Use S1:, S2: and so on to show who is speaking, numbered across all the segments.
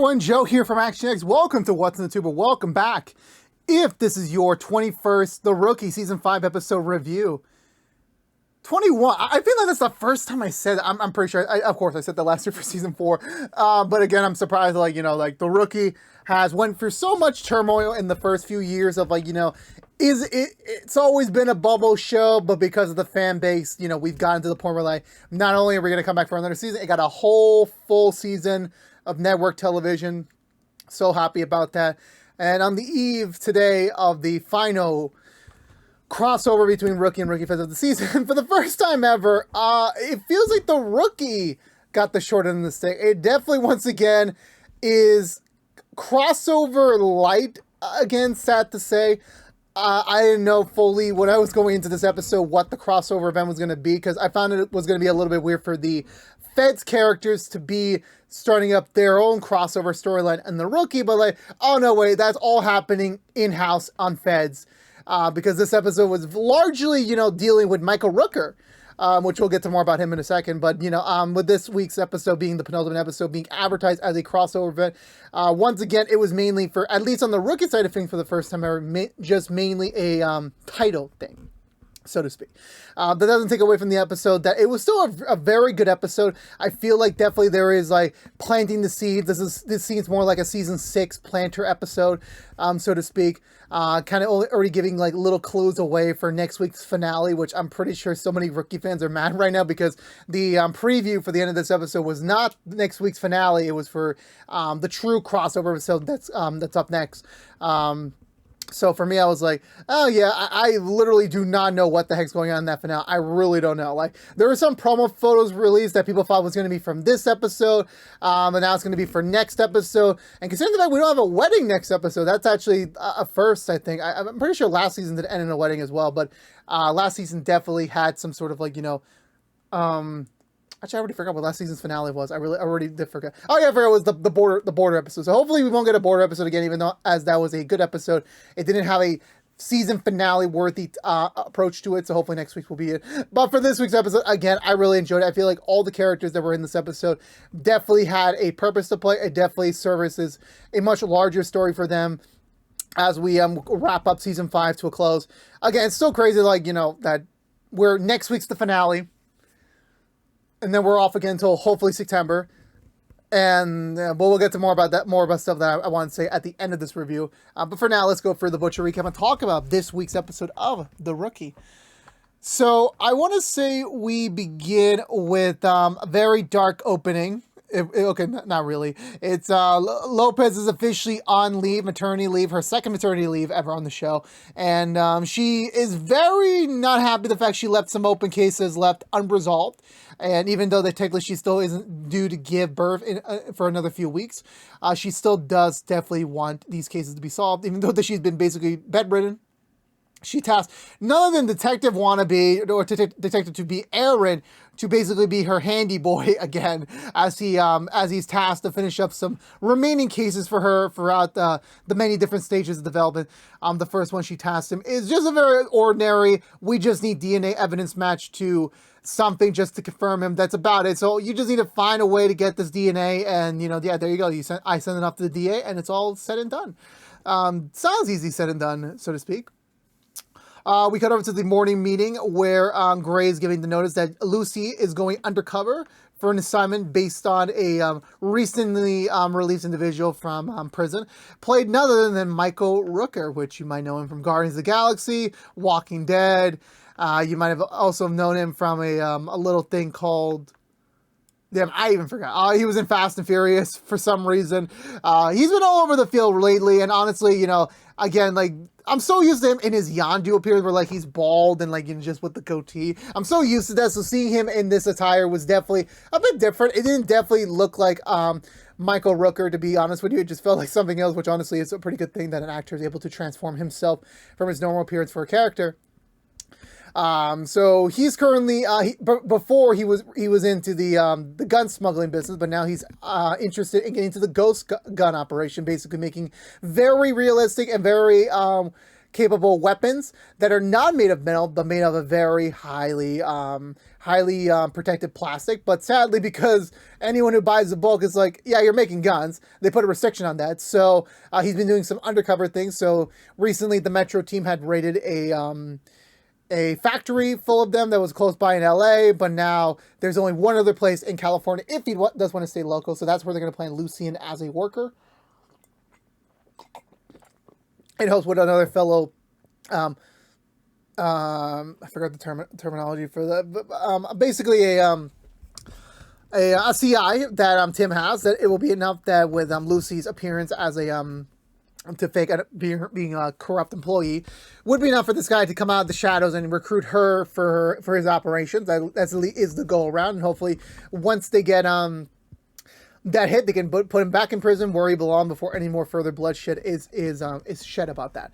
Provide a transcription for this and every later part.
S1: everyone, Joe here from ActionX. Welcome to What's in the Tuber. Welcome back. If this is your 21st The Rookie Season 5 episode review. 21. I feel like that's the first time I said it. I'm pretty sure. Of course, I said that last year for Season 4. But again, I'm surprised, The Rookie has went through so much turmoil in the first few years of, it's always been a bubble show, but because of the fan base, we've gotten to the point where, not only are we going to come back for another season, it got a whole full season of network television. So happy about that. And on the eve today of the final crossover between Rookie and Rookie Feds of the season, for the first time ever, it feels like the Rookie got the short end of the stick. It definitely, once again, is crossover light. Again, sad to say. I didn't know fully when I was going into this episode what the crossover event was going to be, because I found it was going to be a little bit weird for the Feds characters to be starting up their own crossover storyline and the Rookie, but oh no, wait, that's all happening in-house on Feds, because this episode was largely, dealing with Michael Rooker, which we'll get to more about him in a second, but, with this week's episode being the penultimate episode being advertised as a crossover event, once again, it was mainly for, at least on the Rookie side of things for the first time ever, just mainly a title thing, so to speak. That doesn't take away from the episode that it was still a very good episode. I feel like definitely there is planting the seeds. This seems more like a season 6 planter episode, so to speak. Kind of already giving little clues away for next week's finale, which I'm pretty sure so many Rookie fans are mad right now because the preview for the end of this episode was not next week's finale. It was for the true crossover episode that's up next. So for me, I was like, oh yeah, I literally do not know what the heck's going on in that finale. I really don't know. There were some promo photos released that people thought was going to be from this episode, and now it's going to be for next episode. And considering the fact we don't have a wedding next episode, that's actually a first, I think. I'm pretty sure last season did end in a wedding as well, but last season definitely had some sort of actually, I already forgot what last season's finale was. I already did forget. Oh yeah, I forgot it was the border episode. So hopefully we won't get a border episode again, even though as that was a good episode, it didn't have a season finale worthy approach to it. So hopefully next week will be it. But for this week's episode, again, I really enjoyed it. I feel like all the characters that were in this episode definitely had a purpose to play. It definitely services a much larger story for them as we wrap up season 5 to a close. Again, it's still crazy, that we're next week's the finale. And then we're off again until hopefully September. And we'll get to more about stuff that I want to say at the end of this review. But for now, let's go for the Butcher recap and talk about this week's episode of The Rookie. So I want to say we begin with a very dark opening. Okay, not really. It's Lopez is officially on leave, maternity leave, her second maternity leave ever on the show. And she is very not happy the fact she left some open cases left unresolved. And even though technically she still isn't due to give birth for another few weeks, she still does definitely want these cases to be solved, even though she's been basically bedridden. She tasked none other than Detective Wannabe, or Detective to be Aaron, to basically be her handy boy again, as he's tasked to finish up some remaining cases for her throughout the many different stages of development. The first one she tasked him is just a very ordinary, we just need DNA evidence match to something just to confirm him. That's about it. So you just need to find a way to get this DNA, and yeah, there you go. I send it off to the DA, and it's all said and done. Sounds easy said and done, so to speak. We cut over to the morning meeting where Gray is giving the notice that Lucy is going undercover for an assignment based on a recently released individual from prison, played none other than Michael Rooker, which you might know him from Guardians of the Galaxy, Walking Dead. You might have also known him from a little thing called... Damn, I even forgot. He was in Fast and Furious for some reason. He's been all over the field lately, and honestly, again, I'm so used to him in his Yondu appearance where he's bald and just with the goatee. I'm so used to that, so seeing him in this attire was definitely a bit different. It didn't definitely look like Michael Rooker, to be honest with you. It just felt like something else, which honestly is a pretty good thing that an actor is able to transform himself from his normal appearance for a character. So he's currently, before he was into the gun smuggling business, but now he's, interested in getting into the ghost gun operation, basically making very realistic and very, capable weapons that are not made of metal, but made of a very highly protected plastic. But sadly, because anyone who buys the bulk is like, yeah, you're making guns, they put a restriction on that. So he's been doing some undercover things. So recently, the Metro team had raided a factory full of them that was close by in LA, but now there's only one other place in California if he does want to stay local. So that's where they're going to plan Lucian as a worker. It helps with another fellow, I forgot the terminology for that, but basically a CI that Tim has, that it will be enough that with Lucy's appearance as a to fake being a corrupt employee would be enough for this guy to come out of the shadows and recruit her for his operations. That's is the goal around, and hopefully once they get that hit, they can put him back in prison where he belongs before any more further bloodshed is shed about that.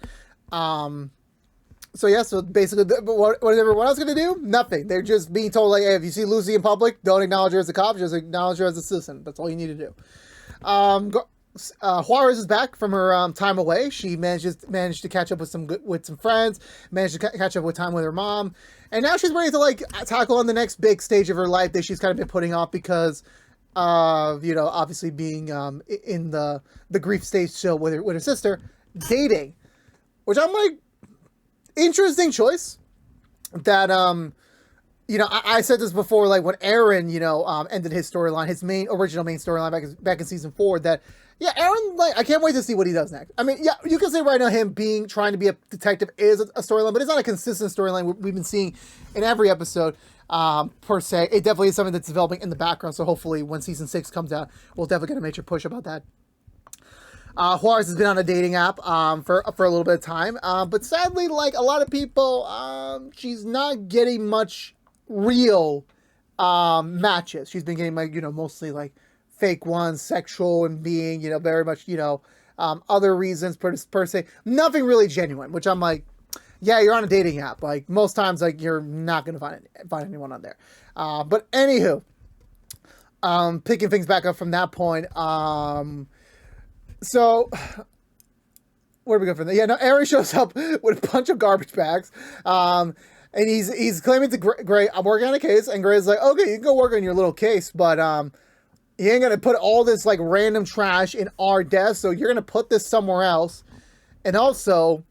S1: So yeah, so basically, what is everyone else going to do? Nothing. They're just being told, like, hey, if you see Lucy in public, don't acknowledge her as a cop, just acknowledge her as a citizen. That's all you need to do. Juarez is back from her time away. She managed to catch up with some friends, managed to catch up with time with her mom, and now she's ready to like tackle on the next big stage of her life that she's kind of been putting off because of, you know, obviously being in the grief stage still with her sister, dating, which I'm like, interesting choice. That you know, I said this before, like when Aaron, you know, ended his storyline, his original main storyline back in season 4, that, yeah, Aaron, like, I can't wait to see what he does next. I mean, yeah, you can say right now him trying to be a detective is a storyline, but it's not a consistent storyline we've been seeing in every episode, per se. It definitely is something that's developing in the background, so hopefully when season 6 comes out, we'll definitely get a major push about that. Juarez has been on a dating app for a little bit of time, but sadly, like a lot of people, she's not getting much real matches. She's been getting, like, you know, mostly like fake ones, sexual, and being, you know, very much, you know, other reasons per se, nothing really genuine, which I'm like, yeah, you're on a dating app, like most times, like you're not gonna find anyone on there. But anywho, picking things back up from that point, so where do we go from there? Yeah, no, Aaron shows up with a bunch of garbage bags, and he's claiming to Gray, I'm working on a case, and Gray's like, okay, you can go work on your little case, but you ain't gonna put all this like random trash in our desk, so you're gonna put this somewhere else, and also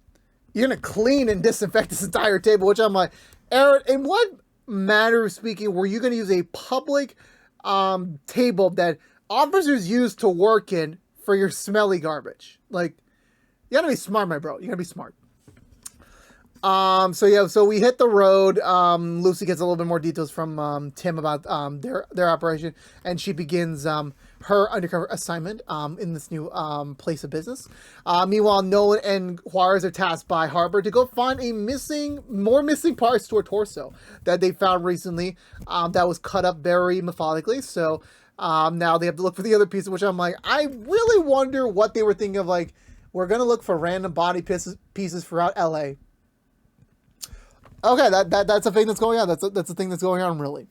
S1: you're gonna clean and disinfect this entire table. Which I'm like, Aaron, in what manner of speaking were you gonna use a public table that officers use to work in for your smelly garbage? Like, you gotta be smart, my bro. You gotta be smart. So yeah, so we hit the road. Lucy gets a little bit more details from Tim about their operation, and she begins her undercover assignment in this new place of business. Meanwhile, Nolan and Juarez are tasked by Harbor to go find more missing parts to her torso that they found recently, that was cut up very methodically. So now they have to look for the other pieces, which I'm like, I really wonder what they were thinking of. Like, we're gonna look for random body pieces throughout LA. Okay, that's a thing that's going on. That's a thing that's going on, really.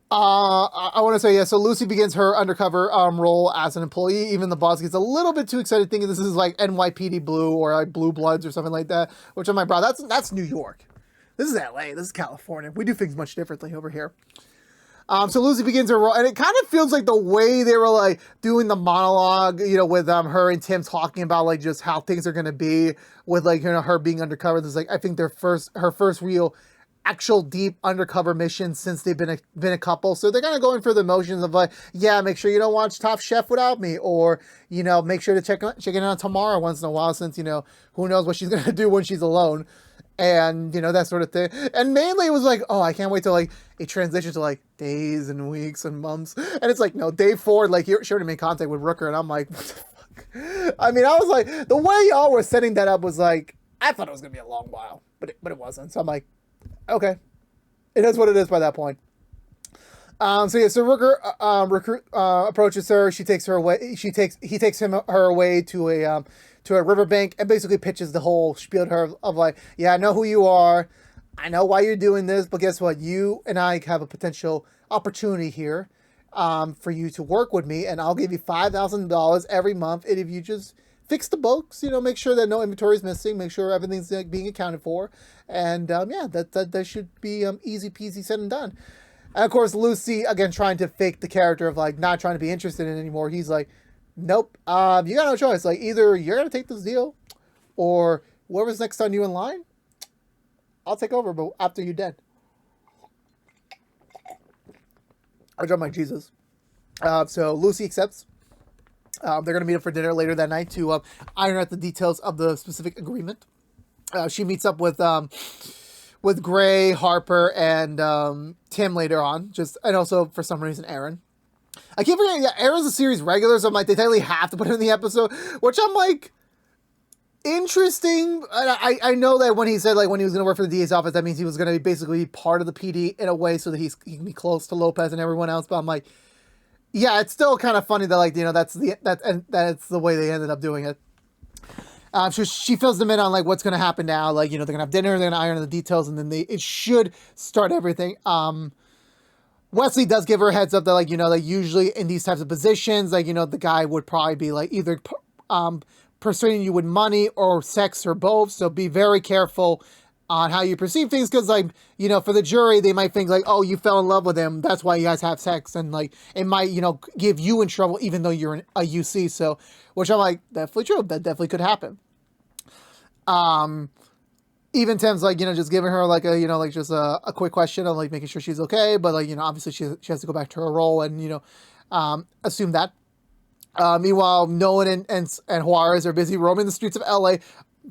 S1: I want to say, yeah, so Lucy begins her undercover role as an employee. Even the boss gets a little bit too excited, thinking this is like NYPD Blue or like Blue Bloods or something like that, which I'm like, bro, that's New York. This is LA. This is California. We do things much differently over here. So Lucy begins her role, and it kind of feels like the way they were like doing the monologue, you know, with her and Tim talking about like just how things are gonna be with, like, you know, her being undercover. This is like, I think her first real actual deep undercover mission since they've been a couple. So they're kind of going through the motions of like, yeah, make sure you don't watch Top Chef without me, or, you know, make sure to check in on Tamara once in a while, since, you know, who knows what she's gonna do when she's alone. And, you know, that sort of thing. And mainly it was like, oh, I can't wait till like it transitions to like days and weeks and months. And it's like, no, day 4, like she already made contact with Rooker. And I'm like, what the fuck? I mean, I was like, the way y'all were setting that up was like, I thought it was going to be a long while, but it wasn't. So I'm like, okay, it is what it is by that point. So yeah, so Rooker approaches her. He takes her away to a riverbank and basically pitches the whole spiel to her of like, yeah, I know who you are, I know why you're doing this, but guess what? You and I have a potential opportunity here, for you to work with me, and I'll give you $5,000 every month if you just fix the books, you know, make sure that no inventory is missing, make sure everything's like, being accounted for, and yeah, that should be easy peasy said and done. And of course, Lucy again trying to fake the character of like not trying to be interested in it anymore. He's like, nope, you got no choice. Like either you're gonna take this deal, or whoever's next on you in line, I'll take over, but after you're dead. I'm like, Jesus. So Lucy accepts. They're going to meet up for dinner later that night to iron out the details of the specific agreement. She meets up with Gray, Harper, and Tim later on. And also, for some reason, Aaron. I keep forgetting, yeah, Aaron's a series regular, so I'm like, they technically have to put him in the episode, which I'm like, interesting. I know that when he said, like, when he was going to work for the DA's office, that means he was going to be basically part of the PD in a way so that he can be close to Lopez and everyone else, but I'm like, yeah, it's still kind of funny that, like, you know, that's the way they ended up doing it. She fills them in on, like, what's going to happen now. Like, you know, they're going to have dinner, they're going to iron the details, and then it should start everything. Wesley does give her a heads up that, like, you know, like, usually in these types of positions, like, you know, the guy would probably be, like, either persuading you with money or sex or both. So be very careful on how you perceive things, because, like, you know, for the jury, they might think, like, oh, you fell in love with him, that's why you guys have sex, and, like, it might, you know, give you in trouble, even though you're a UC, so, which I'm like, definitely true, that definitely could happen. Even Tim's, like, you know, just giving her, like, a, you know, like, just a quick question of, like, making sure she's okay, but, like, you know, obviously she has to go back to her role and, you know, assume that. Meanwhile, Nolan and Juarez are busy roaming the streets of LA.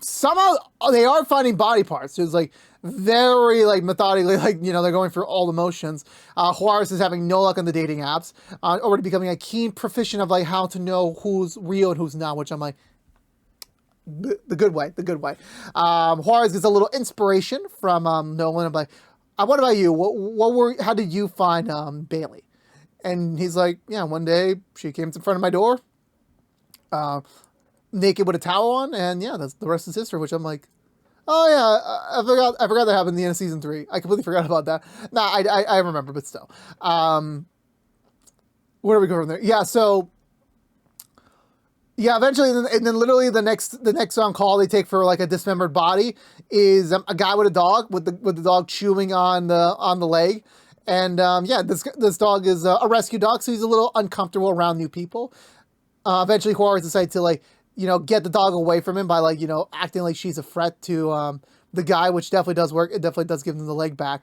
S1: Somehow they are finding body parts. It's like very like methodically, like, you know, they're going through all the motions. Juarez is having no luck on the dating apps, already becoming a keen proficient of like how to know who's real and who's not, which I'm like, the good way. Juarez gets a little inspiration from Nolan. I'm like, what about you? How did you find Bailey? And he's like, yeah, one day she came in front of my door, naked with a towel on, and yeah, that's the rest is history. Which I'm like, oh yeah, I forgot that happened in the end of season 3. I completely forgot about that. Nah, I remember, but still. Where do we go from there? Yeah, so yeah, eventually, and then literally the next on call they take for like a dismembered body is a guy with a dog with the dog chewing on the leg. And yeah, this dog is a rescue dog, so he's a little uncomfortable around new people. Eventually, Juarez decides to, like, you know, get the dog away from him by, like, you know, acting like she's a threat to the guy, which definitely does work. It definitely does give him the leg back.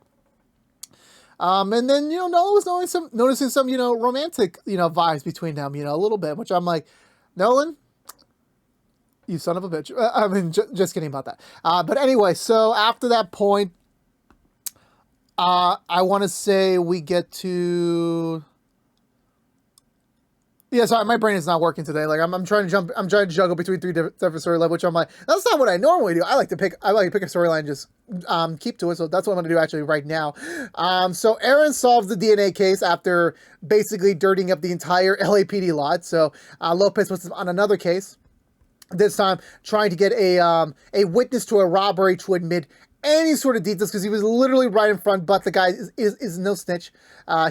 S1: And then, you know, Nolan was noticing some, you know, romantic, you know, vibes between them, you know, a little bit, which I'm like, Nolan, you son of a bitch. I mean, just kidding about that. But anyway, so after that point, I want to say we get to... Yeah, sorry, my brain is not working today. Like, I'm trying to juggle between 3 different storylines, which I'm like, that's not what I normally do. I like to pick a storyline and just keep to it. So that's what I'm going to do actually right now. So Aaron solves the DNA case after basically dirtying up the entire LAPD lot. So Lopez puts him on another case. This time trying to get a witness to a robbery to admit any sort of details, because he was literally right in front, but the guy is no snitch.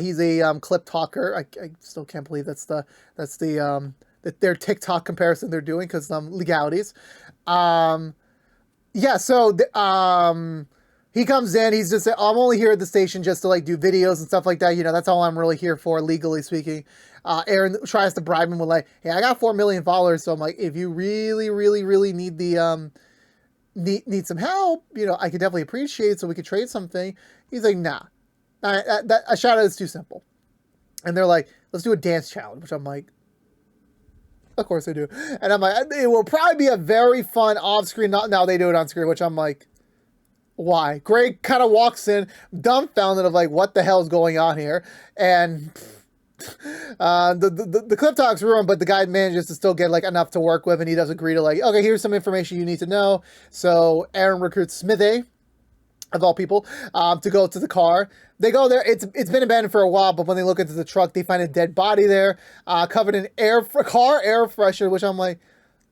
S1: He's a clip talker. I still can't believe that's their TikTok comparison they're doing, because legalities. Yeah, so he comes in, he's just, I'm only here at the station just to, like, do videos and stuff like that, you know, that's all I'm really here for, legally speaking. Aaron tries to bribe him with, like, hey, I got 4 million followers, so I'm like, if you really, really, really need the, need some help, you know, I could definitely appreciate it, so we could trade something. He's like, nah, a shout out is too simple. And they're like, let's do a dance challenge, which I'm like, of course they do. And I'm like, it will probably be a very fun off-screen, now they do it on screen, which I'm like, why? Greg kind of walks in, dumbfounded of like, what the hell is going on here? And the clip talk's ruined, but the guy manages to still get like enough to work with, and he does agree to like, okay, here's some information you need to know. So Aaron recruits Smithy, of all people, to go to the car. They go there. It's been abandoned for a while, but when they look into the truck, they find a dead body there, covered in car air freshener, which I'm like,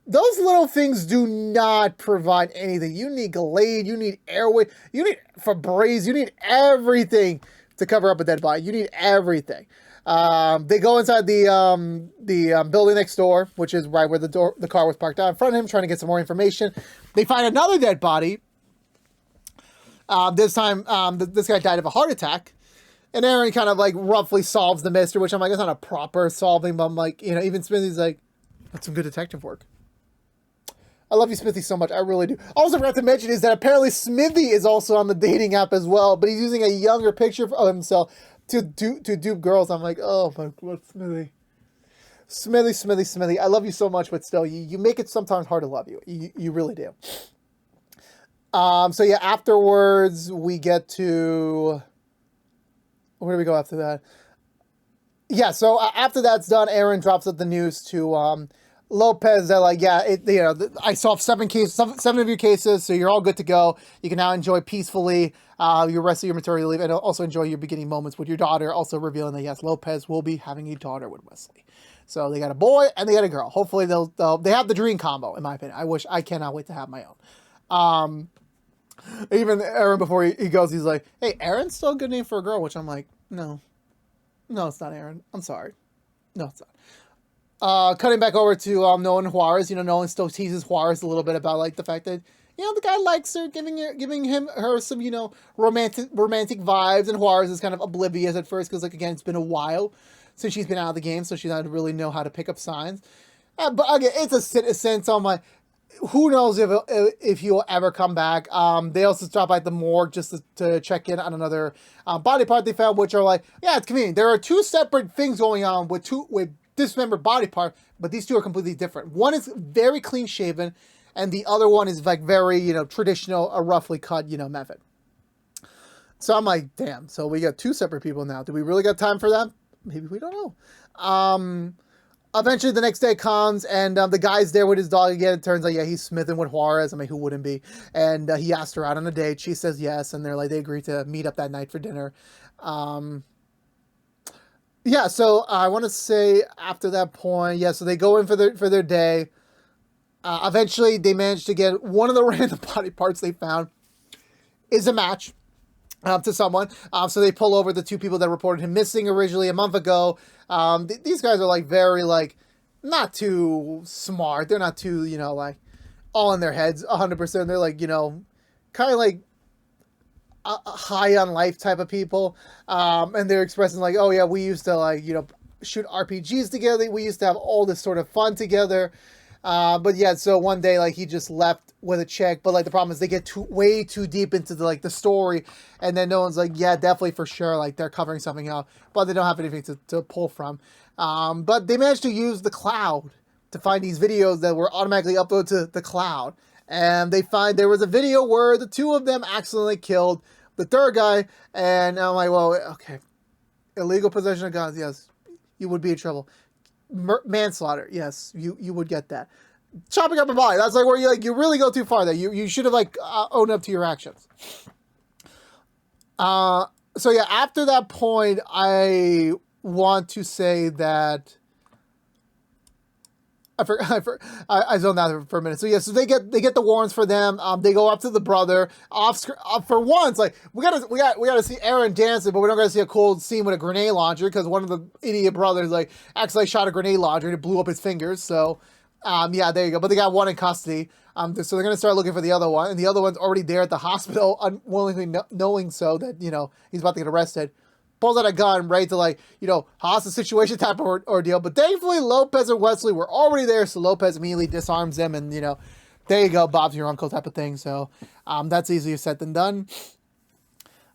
S1: those little things do not provide anything. You need Glade, you need Airway, you need Febreze, you need everything to cover up a dead body. You need everything. They go inside the building next door, which is right where the car was parked out in front of him, trying to get some more information. They find another dead body. This time, this guy died of a heart attack. And Aaron kind of like roughly solves the mystery, which I'm like, that's not a proper solving, but I'm like, you know, even Smithy's like, that's some good detective work. I love you, Smithy, so much. I really do. Also, forgot to mention is that apparently Smithy is also on the dating app as well, but he's using a younger picture of himself to dupe girls. I'm like, oh my God, Smithy. Smithy. I love you so much, but still, you make it sometimes hard to love you. You really do. So yeah, afterwards, we get to... Where do we go after that? Yeah, so after that's done, Aaron drops up the news to Lopez that like, yeah, I solved 7 of your cases, so you're all good to go. You can now enjoy peacefully your rest of your maternity leave, and also enjoy your beginning moments with your daughter. Also revealing that yes, Lopez will be having a daughter with Wesley. So they got a boy and they got a girl. Hopefully they have the dream combo, in my opinion. I cannot wait to have my own. Even Aaron, before he goes, he's like, hey, Aaron's still a good name for a girl, which I'm like, no, it's not Aaron. I'm sorry. No, it's not. Cutting back over to Nolan Juarez. You know, Nolan still teases Juarez a little bit about like the fact that, you know, the guy likes her, giving her some, you know, romantic vibes, and Juarez is kind of oblivious at first because, like, again, it's been a while since she's been out of the game, so she doesn't really know how to pick up signs. But again, it's a citizen, so I'm like, who knows if he'll ever come back. They also stop by the morgue just to check in on another body part they found, which are like, yeah, it's convenient. There are 2 separate things going on with dismembered body part, but these 2 are completely different. One is very clean shaven, and the other one is like very, you know, traditional, a roughly cut, you know, method. So I'm like, damn. So we got 2 separate people now. Do we really got time for that? Maybe we don't know. Eventually the next day comes, and the guy's there with his dog again. It turns out, yeah, he's smithing with Juarez. I mean, who wouldn't be? And he asked her out on a date. She says yes, and they agree to meet up that night for dinner. Yeah, so I want to say after that point, yeah, so they go in for their day. Eventually, they manage to get one of the random body parts they found is a match to someone. So they pull over the 2 people that reported him missing originally a month ago. These guys are like very like not too smart. They're not too, you know, like all in their heads 100%. They're like, you know, kind of like high on life type of people. And they're expressing like, oh yeah, we used to like, you know, shoot RPGs together. We used to have all this sort of fun together. But yeah, so one day, like, he just left with a check, but like the problem is they get way too deep into the story, and then no one's like, yeah, definitely for sure, like they're covering something up, but they don't have anything to pull from. But they managed to use the cloud to find these videos that were automatically uploaded to the cloud, and they find there was a video where the 2 of them accidentally killed the 3rd guy, and I'm like, well, okay, illegal possession of guns, yes, you would be in trouble. Manslaughter, yes, you would get that. Chopping up a body, that's like where you really go too far there. You should have like owned up to your actions. So yeah, after that point, I want to say that I zoned out for a minute. So yeah, so they get the warrants for them. They go up to the brother. For once, like we gotta see Aaron dancing, but we don't gotta see a cool scene with a grenade launcher because one of the idiot brothers like accidentally shot a grenade launcher and it blew up his fingers. So yeah, there you go. But they got one in custody. So they're gonna start looking for the other one, and the other one's already there at the hospital, unwillingly knowing so that, you know, he's about to get arrested. Pulls out a gun, ready to, like, you know, hostage situation type of ordeal. But thankfully, Lopez and Wesley were already there, so Lopez immediately disarms them, and, you know, there you go, Bob's your uncle type of thing. So that's easier said than done.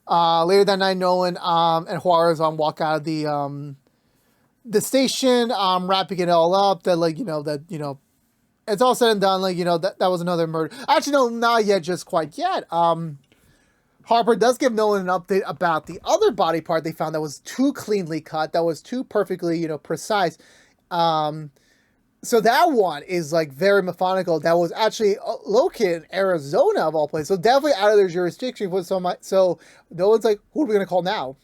S1: Later that night, Nolan and Juarez walk out of the station, wrapping it all up. That it's all said and done. Like, you know, that was another murder. Actually, no, not yet, just quite yet. Harper does give Nolan an update about the other body part they found that was too cleanly cut, that was too perfectly, you know, precise. So that one is like very methodical. That was actually located in Arizona of all places. So definitely out of their jurisdiction. So Nolan's like, who are we going to call now?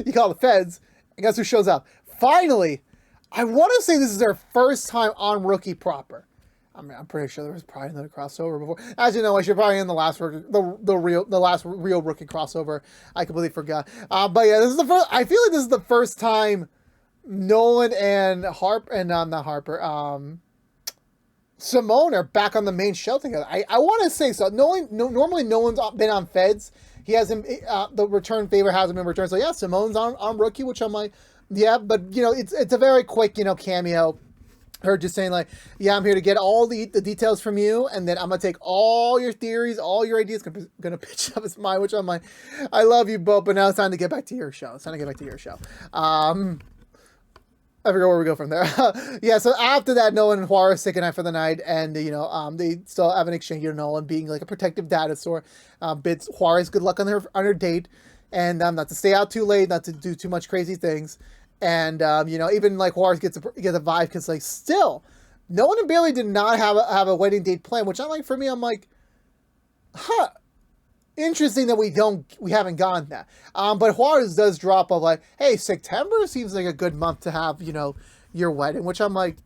S1: You call the feds, and guess who shows up? Finally, I want to say this is their first time on Rookie proper. I mean, I'm pretty sure there was probably another crossover before. As you know, I should probably in the last the last real rookie crossover. I completely forgot. But yeah, this is the first. I feel like this is the first time Nolan and not Harper, Simone are back on the main show together. I want to say so. Normally Nolan's been on Feds. He hasn't. The return favor hasn't been returned. So yeah, Simone's on Rookie, which I'm like, yeah, but it's a very quick cameo. Her just saying like, yeah, I'm here to get all the details from you, and then I'm gonna take all your theories, all your ideas, gonna pitch up as mine, which I'm like, I love you both, but now it's time to get back to your show. I forget where we go from there. Yeah, so after that, Nolan and Juarez say goodnight for the night, and they still have an exchange. Nolan being like a protective dad of sort, bids Juarez good luck on her date, and not to stay out too late, not to do too much crazy things. And, even like Juarez gets a vibe because like still Nolan and Bailey did not have a wedding date plan, which I'm like, for me, I'm like, interesting that we haven't gotten that. But Juarez does drop of like, hey, September seems like a good month to have, your wedding, which I'm like,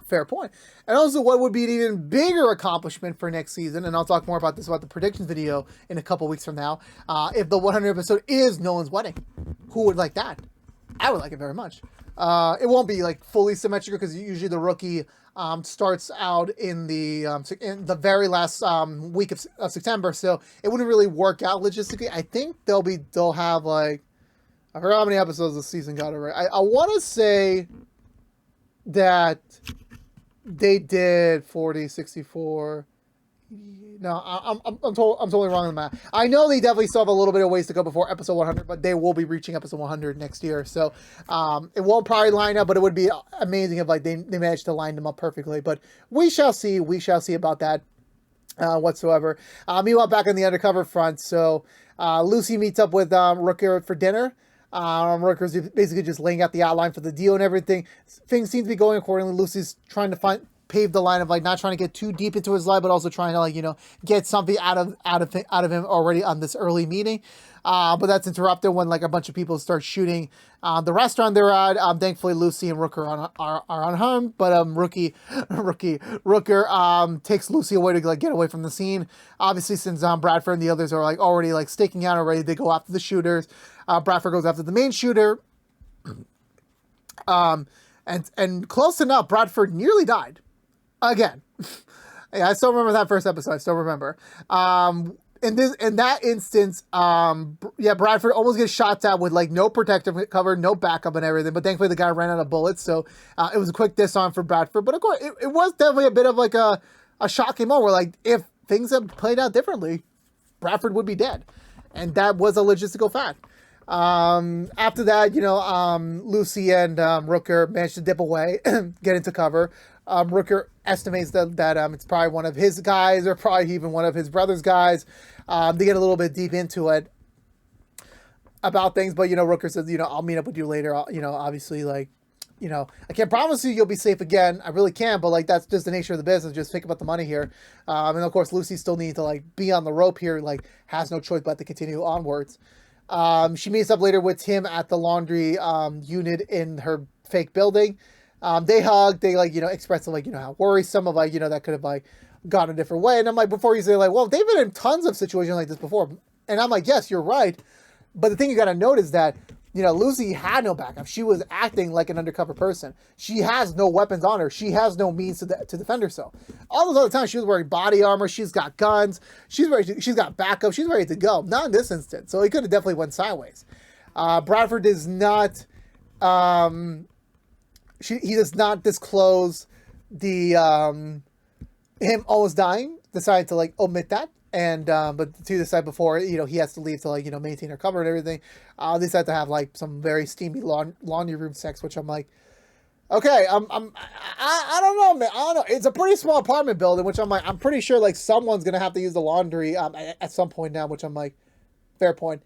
S1: fair point. And also what would be an even bigger accomplishment for next season, and I'll talk more about this, about the predictions video in a couple weeks from now, if the 100th episode is Nolan's wedding. Who would like that? I would like it very much. It won't be like fully symmetrical because usually the rookie starts out in the very last week of September, so it wouldn't really work out logistically. I think they'll have like, I forgot how many episodes this season got already. I want to say that they did 40, 64. No, I'm totally wrong on the math. I know they definitely still have a little bit of ways to go before episode 100, but they will be reaching episode 100 next year. So it won't probably line up, but it would be amazing if like they managed to line them up perfectly. But we shall see. We shall see about that whatsoever. Meanwhile, back on the undercover front, so Lucy meets up with Rooker for dinner. Rooker's basically just laying out the outline for the deal and everything. Things seem to be going accordingly. Lucy's trying to pave the line of like not trying to get too deep into his life, but also trying to like get something out of him already on this early meeting. But that's interrupted when like a bunch of people start shooting the restaurant they're at. Thankfully Lucy and Rooker are unharmed, but Rooker takes Lucy away to like get away from the scene. Obviously, since Bradford and the others are like already like staking out already, they go after the shooters. Bradford goes after the main shooter. And close enough, Bradford nearly died. Again. Yeah, I still remember that first episode. I still remember. In that instance, Bradford almost gets shot at with like no protective cover, no backup and everything. But thankfully the guy ran out of bullets, so it was a quick disarm for Bradford. But of course, it was definitely a bit of like a shocking moment where like if things had played out differently, Bradford would be dead. And that was a logistical fact. After that, Lucy and Rooker managed to dip away, get into cover. Rooker estimates that it's probably one of his guys or probably even one of his brother's guys. They get a little bit deep into it about things, but Rooker says, I'll meet up with you later. Obviously, like, I can't promise you you'll be safe again. I really can't, but like that's just the nature of the business. Just think about the money here. And of course, Lucy still needs to like be on the rope here. Like has no choice but to continue onwards. She meets up later with Tim at the laundry unit in her fake building. They hug. They like express like how worrisome of like that could have like gone a different way. And I'm like, before you say like, well, they've been in tons of situations like this before. And I'm like, yes, you're right. But the thing you got to note is that Lucy had no backup. She was acting like an undercover person. She has no weapons on her. She has no means to defend herself. All those other times, she was wearing body armor. She's got guns. She's got backup. She's ready to go. Not in this instance. So it could have definitely went sideways. Bradford does not. He does not disclose the him almost dying. Decided to like omit that. And, but to decide before, he has to leave to like, maintain her cover and everything. They decide to have like some very steamy laundry room sex, which I'm like, okay, I don't know, man. I don't know. It's a pretty small apartment building, which I'm like, I'm pretty sure like someone's going to have to use the laundry, at some point now, which I'm like, fair point.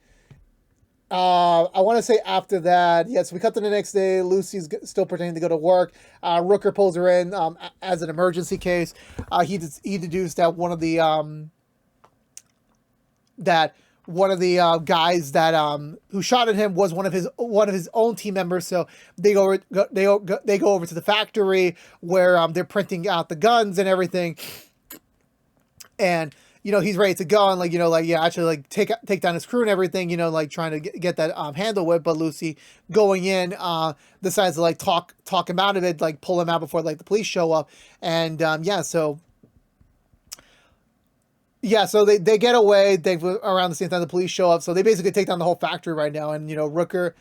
S1: I want to say after that, yes, we cut to the next day. Lucy's still pretending to go to work. Rooker pulls her in, as an emergency case. He deduced that one of the, that one of the guys that who shot at him was one of his own team members. So they go over to the factory where they're printing out the guns and everything, and he's ready to go and actually take down his crew and everything. Trying to get that handle with, but Lucy going in decides to talk him out of it, pull him out before the police show up, and so they get away. Around the same time the police show up, so they basically take down the whole factory right now. And Rooker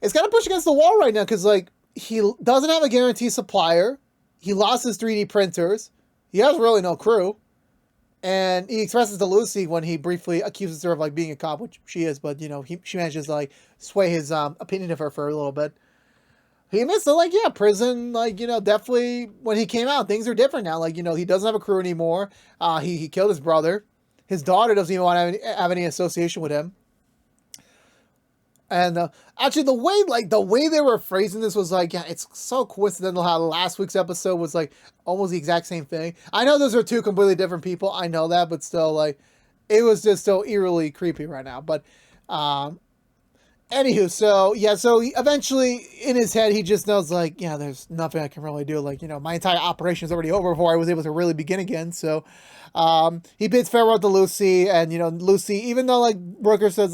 S1: is kind of pushed against the wall right now because he doesn't have a guaranteed supplier. He lost his 3D printers. He has really no crew, and he expresses to Lucy when he briefly accuses her of being a cop, which she is, but she manages to sway his opinion of her for a little bit. He admits that, prison, definitely when he came out, things are different now. He doesn't have a crew anymore. He killed his brother. His daughter doesn't even want to have any association with him. And actually, the way they were phrasing this was it's so coincidental how last week's episode was almost the exact same thing. I know those are two completely different people. I know that, but still, it was just so eerily creepy right now. But, anywho, so eventually in his head, he just knows there's nothing I can really do. My entire operation is already over before I was able to really begin again. So, he bids farewell to Lucy, and, Lucy, even though Rooker says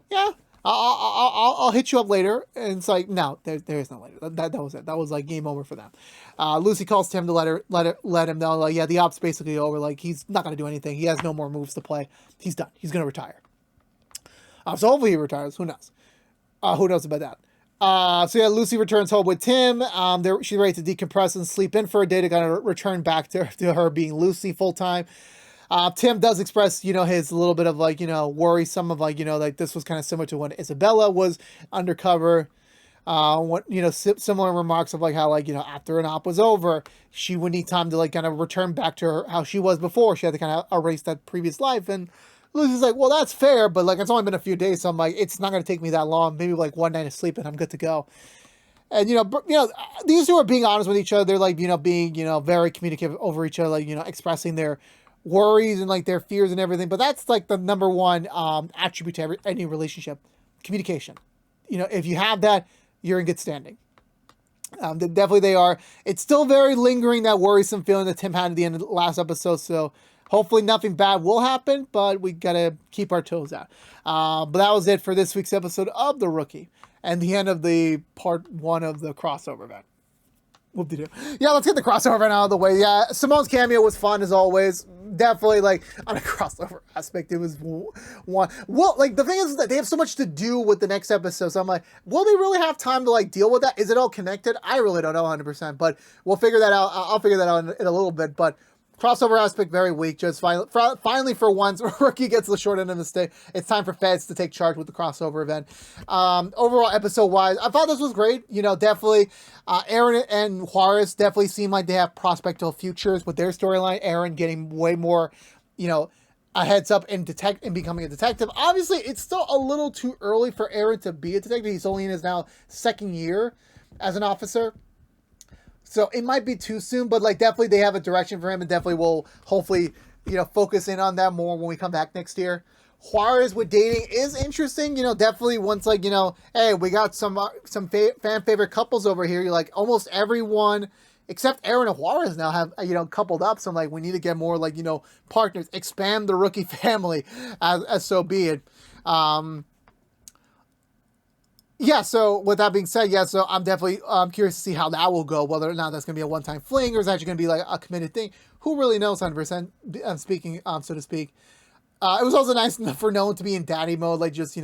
S1: yeah, I'll hit you up later. And it's no, there is no later. That was it. That was game over for them. Lucy calls to him to let him know the op's basically over. He's not going to do anything. He has no more moves to play. He's done. He's going to retire. So hopefully he retires. Who knows? Who knows about that? Lucy returns home with Tim. She's ready to decompress and sleep in for a day to kind of return back to her being Lucy full time. Tim does express, his little bit of worry. Some of this was kind of similar to when Isabella was undercover. Similar remarks of how after an op was over, she would need time to kind of return back to how she was before. She had to kind of erase that previous life. And Lucy's well, that's fair, but it's only been a few days, so I'm it's not going to take me that long. Maybe one night of sleep and I'm good to go. And these two are being honest with each other. They're being very communicative over each other, expressing their worries and their fears and everything. But that's the number one attribute to any relationship: communication. If you have that, you're in good standing. Definitely they are. It's still very lingering, that worrisome feeling that Tim had at the end of the last episode. So hopefully nothing bad will happen, but we got to keep our toes out. But that was it for this week's episode of The Rookie and the end of the part 1 of the crossover event. Whoop-de-doo. Yeah, let's get the crossover event out of the way. Yeah, Simone's cameo was fun as always. Definitely, on a crossover aspect, it was one. Well, the thing is that they have so much to do with the next episode, so I'm will they really have time to deal with that? Is it all connected? I really don't know 100%, but we'll figure that out. I'll figure that out in a little bit, but crossover aspect very weak. Just finally for once, Rookie gets the short end of the stick. It's time for Feds to take charge with the crossover event. Overall, episode wise, I thought this was great. Definitely, Aaron and Juarez definitely seem like they have prospective futures with their storyline. Aaron getting way more, a heads up in becoming a detective. Obviously, it's still a little too early for Aaron to be a detective. He's only in his now 2nd year as an officer. So it might be too soon, but definitely they have a direction for him, and definitely will hopefully, focus in on that more when we come back next year. Juarez with dating is interesting, definitely once hey, we got some fan favorite couples over here. You're almost everyone except Aaron and Juarez now have, coupled up. So I'm we need to get more partners, expand the Rookie family as so be it. Yeah, so with that being said, so I'm definitely curious to see how that will go, whether or not that's going to be a one-time fling or is actually going to be a committed thing. Who really knows 100%, speaking, so to speak. It was also nice for Nolan to be in daddy mode, just,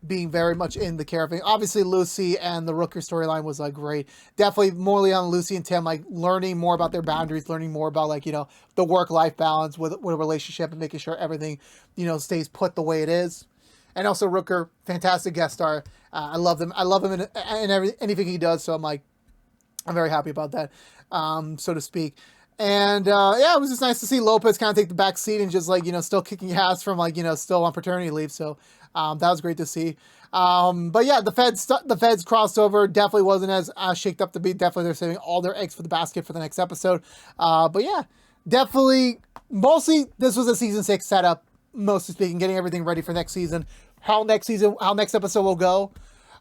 S1: being very much in the care of it. Obviously, Lucy and the Rooker storyline was, great. Definitely more on Lucy and Tim, learning more about their boundaries, learning more about, the work-life balance with a relationship and making sure everything, stays put the way it is. And also Rooker, fantastic guest star. I love him. I love him in anything he does. So I'm very happy about that, so to speak. And it was just nice to see Lopez kind of take the back seat and just still kicking ass from still on paternity leave. So that was great to see. But yeah, the Feds crossover definitely wasn't as shaked up to be. Definitely they're saving all their eggs for the basket for the next episode. But yeah, definitely mostly this was a season 6 setup. mostly speaking, getting everything ready for next season. How next episode will go,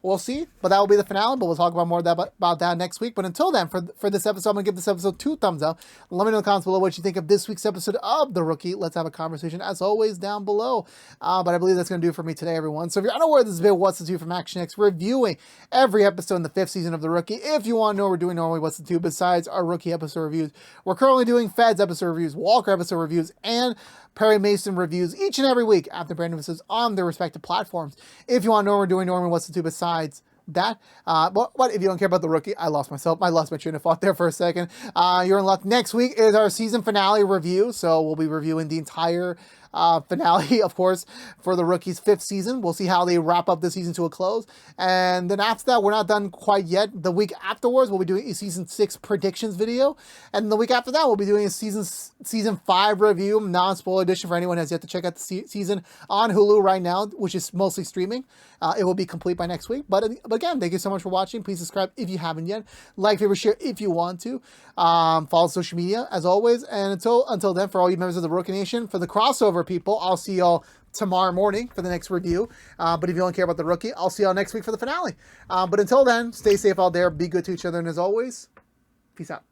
S1: we'll see. But that will be the finale. But we'll talk about more about that next week. But until then, for this episode, I'm going to give this episode 2 thumbs up. Let me know in the comments below what you think of this week's episode of The Rookie. Let's have a conversation, as always, down below. But I believe that's going to do it for me today, everyone. So if you're unaware, this is bit What's the Two from ActionX, reviewing every episode in the 5th season of The Rookie. If you want to know what we're doing normally, What's the Two, besides our Rookie episode reviews, we're currently doing Feds episode reviews, Walker episode reviews, and Perry Mason reviews each and every week after brand episodes on their respective platforms. If you want to know what we're doing normally, What's the Two, besides that, but if you don't care about The Rookie, I lost my train of thought there for a second. You're in luck. Next week is our season finale review, so we'll be reviewing the entire finale, of course, for The Rookie's 5th season. We'll see how they wrap up the season to a close, and then after that, we're not done quite yet. The week afterwards, we'll be doing a season 6 predictions video, and the week after that, we'll be doing a season 5 review, non-spoiler edition for anyone who has yet to check out the season on Hulu right now, which is mostly streaming. It will be complete by next week. But again, thank you so much for watching. Please subscribe if you haven't yet. Like, favorite, share if you want to. Follow social media as always. And until then, for all you members of the Rookie Nation, for the crossover people, I'll see y'all tomorrow morning for the next review. But if you don't care about The Rookie, I'll see y'all next week for the finale. But until then, stay safe out there. Be good to each other. And as always, peace out.